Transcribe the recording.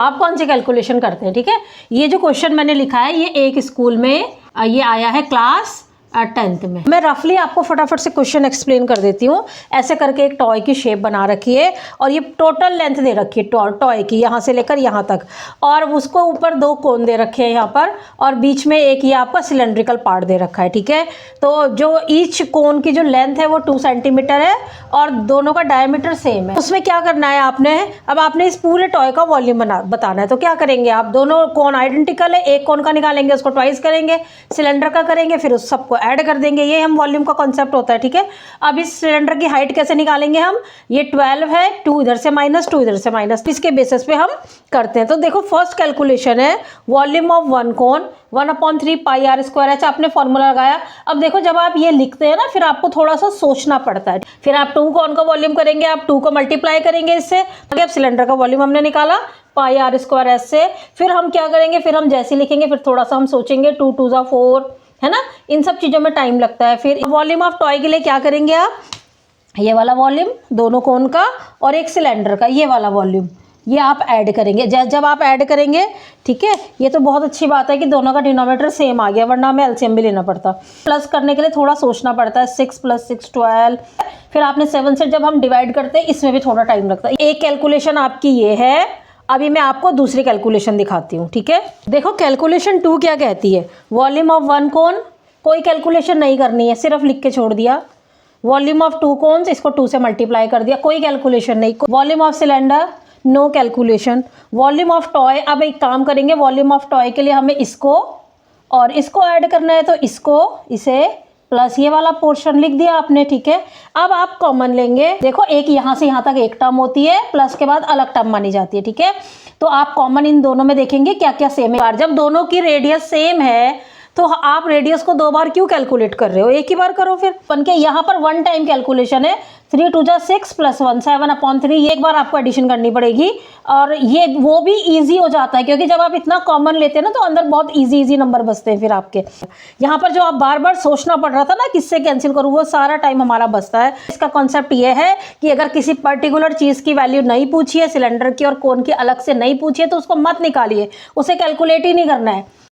आप कौन सी कैलकुलेशन करते हैं, ठीक है। ये जो क्वेश्चन मैंने लिखा है ये एक स्कूल में ये आया है क्लास 10th में। मैं रफली आपको फटाफट से क्वेश्चन एक्सप्लेन कर देती हूँ। ऐसे करके एक टॉय की शेप बना रखी है और ये टोटल लेंथ दे रखी है टॉय की, यहाँ से लेकर यहाँ तक, और उसको ऊपर 2 कोन दे रखे हैं यहाँ पर, और बीच में एक ये आपका सिलेंड्रिकल पार्ट दे रखा है, ठीक है। तो जो ईच कोन की जो लेंथ है वो 2 सेंटीमीटर है और दोनों का डायमीटर सेम है। उसमें क्या करना है आपने, अब आपने इस पूरे टॉय का वॉल्यूम बताना है। तो क्या करेंगे आप, दोनों कोन आइडेंटिकल है, एक कोन का निकालेंगे उसको ट्वाइस करेंगे, सिलेंडर का करेंगे, फिर उस सबको ऐड कर देंगे। ये हम वॉल्यूम का कॉन्सेप्ट होता है, ठीक है। अब इस सिलेंडर की हाइट कैसे निकालेंगे हम, ये 12 है, 2 इधर से माइनस 2 इधर से माइनस, इसके बेसिस पे हम करते हैं। तो देखो फर्स्ट कैलकुलेशन है volume of one cone 1/3 pi R square. अच्छा आपने फॉर्मूला लगाया। अब देखो जब आप ये लिखते हैं ना फिर आपको थोड़ा सा सोचना पड़ता है। फिर आप 2 कोन का वॉल्यूम करेंगे, आप 2 को मल्टीप्लाई करेंगे इससे, अब सिलेंडर का वॉल्यूम हमने निकाला पाई आर स्क्वायर एस से। फिर हम क्या करेंगे, फिर हम जैसे लिखेंगे फिर थोड़ा सा हम सोचेंगे, 2 2 जा 4, है ना। इन सब चीज़ों में टाइम लगता है। फिर वॉल्यूम ऑफ टॉय के लिए क्या करेंगे आप, ये वाला वॉल्यूम दोनों कोन का और एक सिलेंडर का ये वाला वॉल्यूम, ये आप ऐड करेंगे। जब आप ऐड करेंगे, ठीक है, ये तो बहुत अच्छी बात है कि दोनों का डिनोमिनेटर सेम आ गया, वरना हमें एलसीएम भी लेना पड़ता। प्लस करने के लिए थोड़ा सोचना पड़ता है, 6 + 6 12। फिर आपने 7 से जब हम डिवाइड करते हैं इसमें भी थोड़ा टाइम लगता है। एक कैलकुलेशन आपकी ये है। अभी मैं आपको दूसरी कैलकुलेशन दिखाती हूँ, ठीक है। देखो कैलकुलेशन 2 क्या कहती है, वॉल्यूम ऑफ वन कोन, कोई कैलकुलेशन नहीं करनी है, सिर्फ लिख के छोड़ दिया। वॉल्यूम ऑफ 2 कोन्स, इसको 2 से मल्टीप्लाई कर दिया, कोई कैलकुलेशन नहीं। Volume of cylinder, no calculation. Volume of toy, अब एक काम करेंगे, वॉल्यूम ऑफ टॉय के लिए हमें इसको और इसको ऐड करना है, तो इसको इसे प्लस ये वाला पोर्शन लिख दिया आपने, ठीक है। अब आप कॉमन लेंगे, देखो एक यहाँ से यहाँ तक एक टर्म होती है, प्लस के बाद अलग टर्म मानी जाती है, ठीक है। तो आप कॉमन इन दोनों में देखेंगे क्या क्या सेम है। जब दोनों की रेडियस सेम है तो आप रेडियस को 2 बार क्यों कैलकुलेट कर रहे हो, एक ही बार करो। फिर बन के यहाँ पर 1 टाइम कैलकुलेशन है, 3 2 जा 6 + 1 7/3, ये एक बार आपको एडिशन करनी पड़ेगी। और ये वो भी इजी हो जाता है क्योंकि जब आप इतना कॉमन लेते हैं ना तो अंदर बहुत इजी नंबर बचते हैं। फिर आपके यहाँ पर जो आप बार बार सोचना पड़ रहा था ना किससे कैंसिल करूँ, वो सारा टाइम हमारा बचता है। इसका कॉन्सेप्ट ये है कि अगर किसी पर्टिकुलर चीज़ की वैल्यू नहीं पूछी है, सिलेंडर की और कोन की अलग से नहीं पूछी है, तो उसको मत निकालिए, उसे कैलकुलेट ही नहीं करना है।